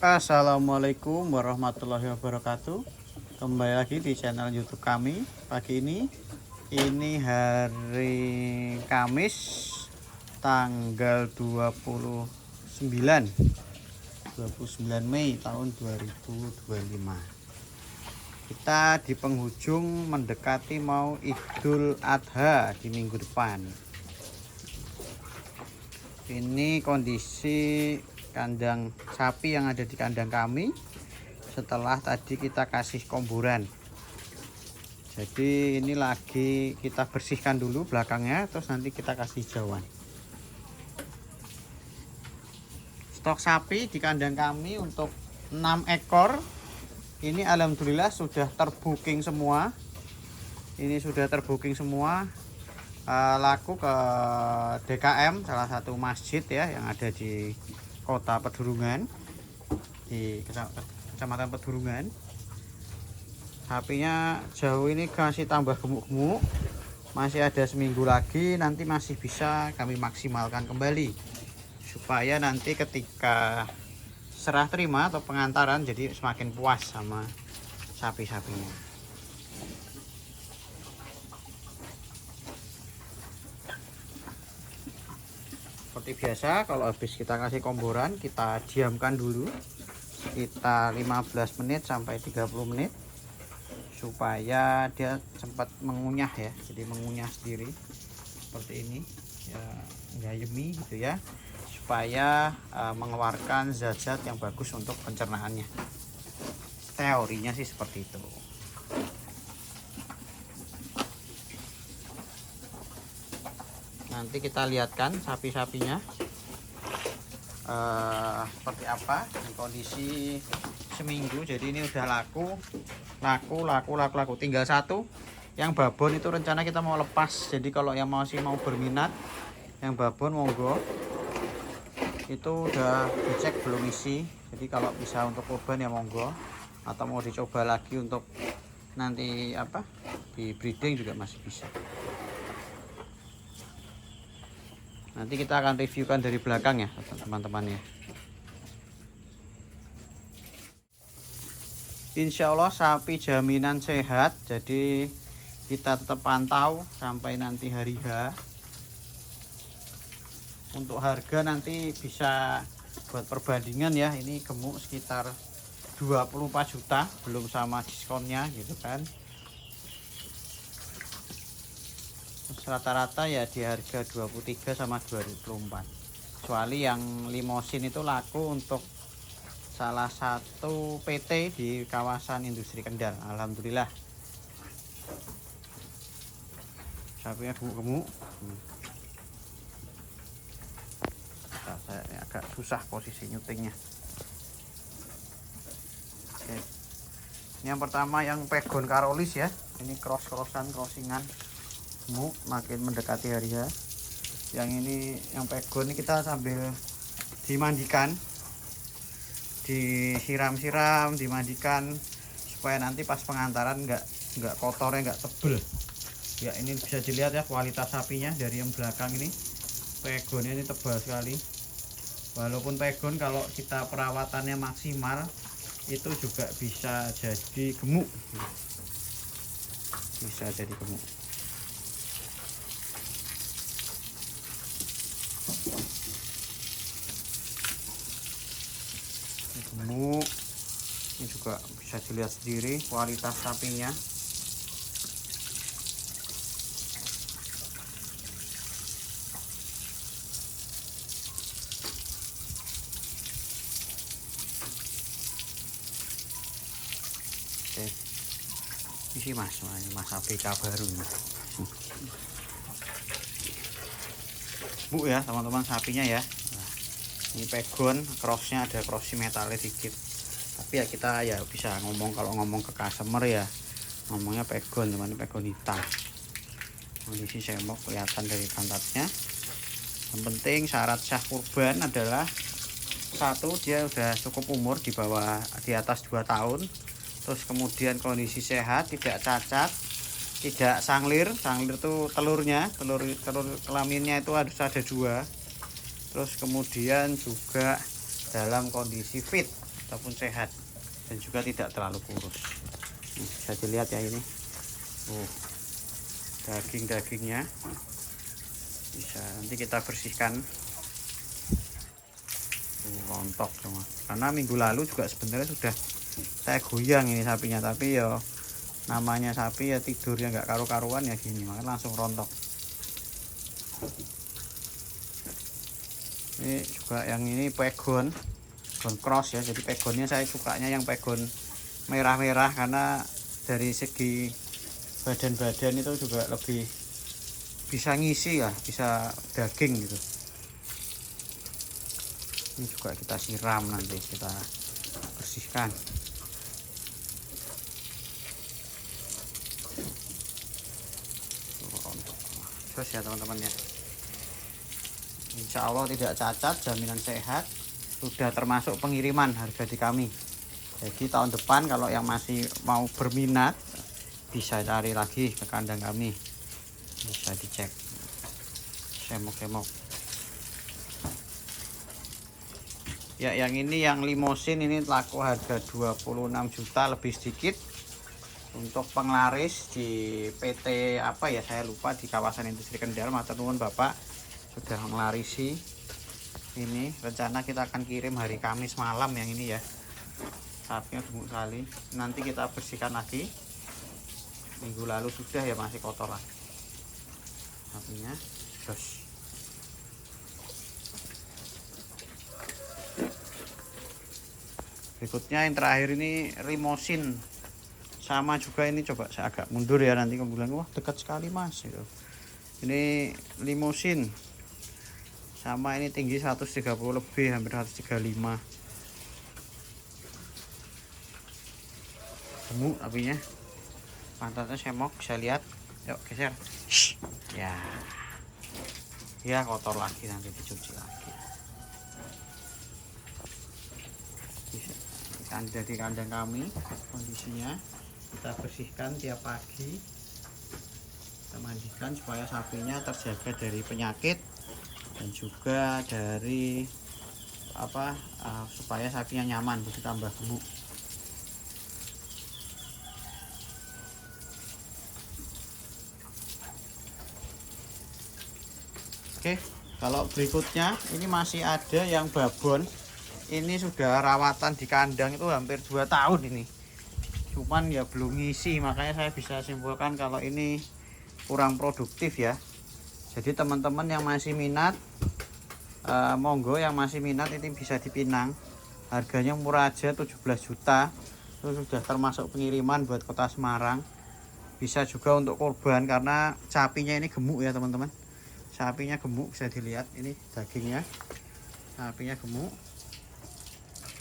Assalamualaikum warahmatullahi wabarakatuh. Kembali lagi di channel YouTube kami. Pagi ini hari Kamis tanggal 29 Mei tahun 2025. Kita di penghujung mendekati mau Idul Adha di minggu depan. Ini kondisi kandang sapi yang ada di kandang kami setelah tadi kita kasih komburan. Jadi ini lagi kita bersihkan dulu belakangnya, terus nanti kita kasih hijauan. Stok sapi di kandang kami untuk 6 ekor ini alhamdulillah sudah terbooking semua. Ini sudah terbooking semua. Laku ke DKM, salah satu masjid ya yang ada di Kota Pedurungan, di Kecamatan Pedurungan. Sapinya jauh ini kasih tambah gemuk-gemuk, masih ada seminggu lagi, nanti masih bisa kami maksimalkan kembali supaya nanti ketika serah terima atau pengantaran jadi semakin puas sama sapi-sapinya. Seperti biasa, kalau habis kita kasih komboran kita diamkan dulu sekitar 15 menit sampai 30 menit supaya dia sempat mengunyah ya, jadi mengunyah sendiri seperti ini ya, ngayemi gitu ya, supaya mengeluarkan zat-zat yang bagus untuk pencernaannya. Teorinya sih seperti itu. Nanti kita lihatkan sapi-sapinya seperti apa di kondisi seminggu. Jadi ini udah laku, tinggal satu yang babon itu rencana kita mau lepas. Jadi kalau yang masih mau berminat yang babon monggo, itu udah dicek belum isi. Jadi kalau bisa untuk kurban ya monggo, atau mau dicoba lagi untuk nanti apa di breeding juga masih bisa. Nanti kita akan reviewkan dari belakang ya teman-teman ya. Insya Allah sapi jaminan sehat, jadi kita tetap pantau sampai nanti hari H. Untuk harga nanti bisa buat perbandingan ya, ini gemuk sekitar 24 juta belum sama diskonnya gitu kan. Rata-rata ya di harga 23 sama 24, kecuali yang limosin itu laku untuk salah satu PT di kawasan industri Kendal. Alhamdulillah sapinya gemuk-gemuk. Saya agak susah posisi nyutingnya. Oke. Ini yang pertama yang pegon Karolis ya, ini crossingan makin mendekati hari ya. Yang ini yang pegon ini kita sambil dimandikan, disiram-siram, dimandikan supaya nanti pas pengantaran nggak kotornya nggak tebel ya. Ini bisa dilihat ya kualitas sapinya dari yang belakang ini, pegonnya ini tebal sekali. Walaupun pegon kalau kita perawatannya maksimal itu juga bisa jadi gemuk, bisa jadi gemuk. Gemuk ini juga bisa dilihat sendiri kualitas sapinya. Oke, isi mas APK baru ini. Bu ya teman-teman sapinya ya. Ini pegon, crossnya ada cross metalnya dikit, tapi ya kita ya bisa ngomong, kalau ngomong ke customer ya ngomongnya pegon, teman, pegon hitam. Kondisi semok kelihatan dari pantatnya. Yang penting syarat sah kurban adalah satu, dia udah cukup umur di bawah, di atas 2 tahun, terus kemudian kondisi sehat, tidak cacat, tidak sanglir. Sanglir tuh telur kelaminnya itu harus ada 2. Terus kemudian juga dalam kondisi fit, ataupun sehat dan juga tidak terlalu kurus. Bisa dilihat ya ini. Daging-dagingnya bisa nanti kita bersihkan. Rontok semua. Karena minggu lalu juga sebenarnya sudah saya goyang ini sapinya, tapi ya namanya sapi ya tidurnya nggak karu-karuan ya gini, makanya langsung rontok. Ini juga yang ini pegon cross ya, jadi pegonnya saya sukanya yang pegon merah-merah karena dari segi badan-badan itu juga lebih bisa ngisi ya, bisa daging gitu. Ini juga kita siram, nanti kita bersihkan. Terus ya teman-teman ya, insya Allah tidak cacat, jaminan sehat, sudah termasuk pengiriman harga di kami. Jadi tahun depan kalau yang masih mau berminat bisa cari lagi ke kandang kami, bisa dicek semok-semok. Ya yang ini yang limosin ini laku harga 26 juta lebih sedikit. Untuk penglaris di PT apa ya saya lupa, di kawasan industri Kendal, matur nuwun Bapak sudah melarisi. Ini rencana kita akan kirim hari Kamis malam yang ini ya. Sapinya gemuk sekali. Nanti kita bersihkan lagi. Minggu lalu sudah ya, masih kotor lagi sapinya. Terus berikutnya yang terakhir ini limosin. Sama juga ini, coba saya agak mundur ya, nanti kamu bilang wah dekat sekali mas gitu. Ini limosin sama, ini tinggi 130 lebih, hampir 135. Gemuk apinya, pantatnya semok, bisa lihat. Yuk geser. Ya ya, kotor lagi, nanti dicuci lagi. Kan jadi kandang kami kondisinya kita bersihkan tiap pagi, kita mandikan supaya sapinya terjaga dari penyakit dan juga dari supaya sapinya nyaman, ditambah gemuk. Oke, kalau berikutnya ini masih ada yang babon. Ini sudah rawatan di kandang itu hampir 2 tahun ini, cuman ya belum ngisi, makanya saya bisa simpulkan kalau ini kurang produktif ya. Jadi teman-teman yang masih minat, monggo yang masih minat ini bisa dipinang. Harganya murah aja, 17 juta. Itu sudah termasuk pengiriman buat kota Semarang. Bisa juga untuk korban karena sapinya ini gemuk ya teman-teman. Sapinya gemuk, bisa dilihat ini dagingnya. Sapinya gemuk.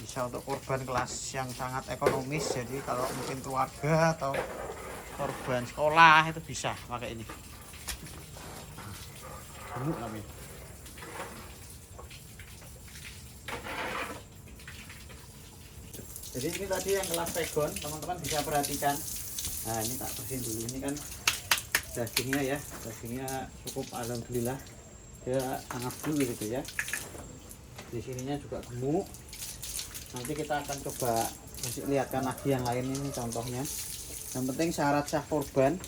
Bisa untuk korban kelas yang sangat ekonomis, jadi kalau mungkin keluarga atau korban sekolah itu bisa pakai ini. Gemuk namanya. Jadi ini tadi yang kelas pegon, teman-teman bisa perhatikan. Nah ini tak bersihin dulu, ini kan dagingnya ya, dagingnya cukup alhamdulillah dia sangat full gitu ya. Di sininya juga gemuk. Nanti kita akan coba lihatkan lagi yang lain ini contohnya. Yang penting syarat sah korban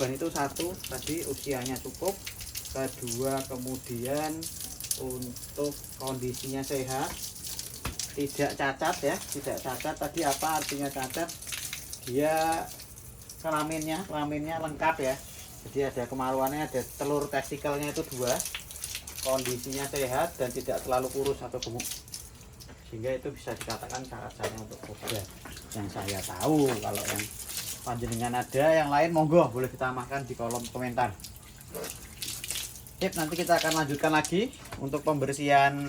itu satu tadi usianya cukup, kedua kemudian untuk kondisinya sehat, tidak cacat ya, tidak cacat. Tadi apa artinya cacat? Dia kelaminnya lengkap ya, jadi ada kemaluannya, ada telur testikelnya itu 2, kondisinya sehat dan tidak terlalu kurus atau gemuk, sehingga itu bisa dikatakan syarat-syaratnya untuk korban yang saya tahu. Kalau yang panjenengan ada yang lain, monggo boleh ditambahkan di kolom komentar. Sip, nanti kita akan lanjutkan lagi untuk pembersihan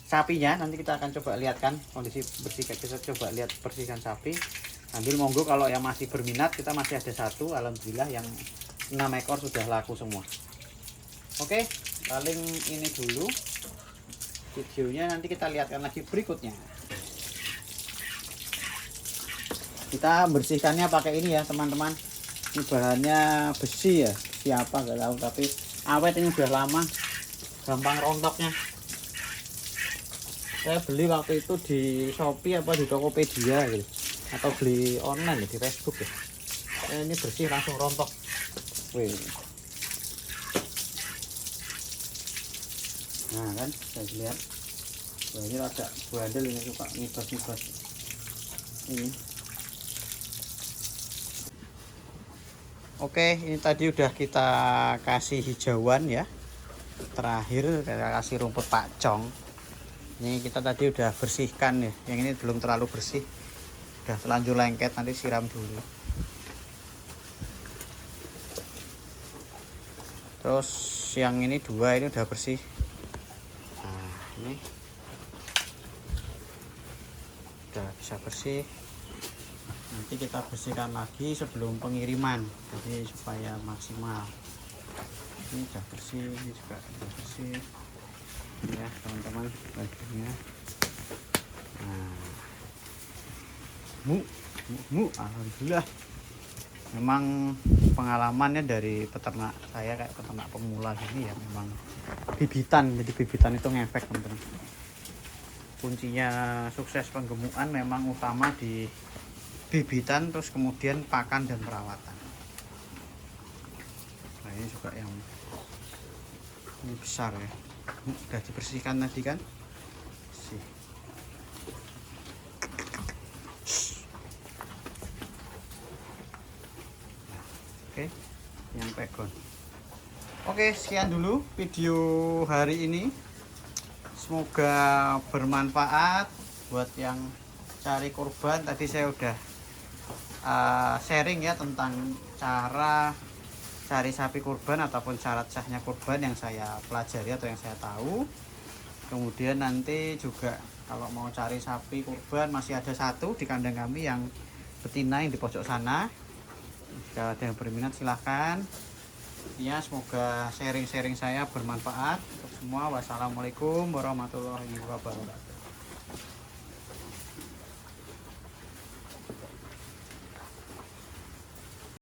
sapinya. Nanti kita akan coba lihatkan kondisi bersihkan, kita coba lihat bersihkan sapi sambil monggo. Kalau yang masih berminat, kita masih ada 1 alhamdulillah, yang 6 ekor sudah laku semua. Oke, paling ini dulu videonya, nanti kita lihatkan lagi berikutnya. Kita bersihkannya pakai ini ya teman-teman, ini bahannya besi ya, siapa nggak tahu, tapi awet, ini udah lama, gampang rontoknya. Saya beli waktu itu di Shopee apa di Tokopedia gitu. Atau beli online ya, di Facebook ya. Ini bersih langsung rontok. Wih. Nah kan, saya lihat. Wah, ini agak bandel ini suka ngibas-ngibas. Ini. Oke, ini tadi udah kita kasih hijauan ya. Terakhir kita kasih rumput pakcong. Ini kita tadi udah bersihkan ya. Yang ini belum terlalu bersih. Udah terlanjur lengket, nanti siram dulu. Terus yang ini dua ini udah bersih. Nah, ini udah bisa bersih. Nanti kita bersihkan lagi sebelum pengiriman, jadi supaya maksimal. Ini udah bersih, ini juga udah bersih ya teman-teman bajunya. Nah, alhamdulillah. Memang pengalamannya dari peternak saya kayak peternak pemula gini ya, memang bibitan, jadi bibitan itu ngefek teman-teman. Kuncinya sukses penggemukan memang utama di bibitan, terus kemudian pakan dan perawatan. Nah, ini juga yang ini besar ya, udah dibersihkan tadi kan. Bersih. Oke, yang pegon. Oke, sekian dulu video hari ini. Semoga bermanfaat buat yang cari kurban. Tadi saya udah sharing ya tentang cara cari sapi kurban ataupun syarat sahnya kurban yang saya pelajari atau yang saya tahu. Kemudian nanti juga kalau mau cari sapi kurban, masih ada satu di kandang kami yang betina yang di pojok sana. Jika ada yang berminat silahkan ya. Semoga sharing-sharing saya bermanfaat untuk semua. Wassalamualaikum warahmatullahi wabarakatuh.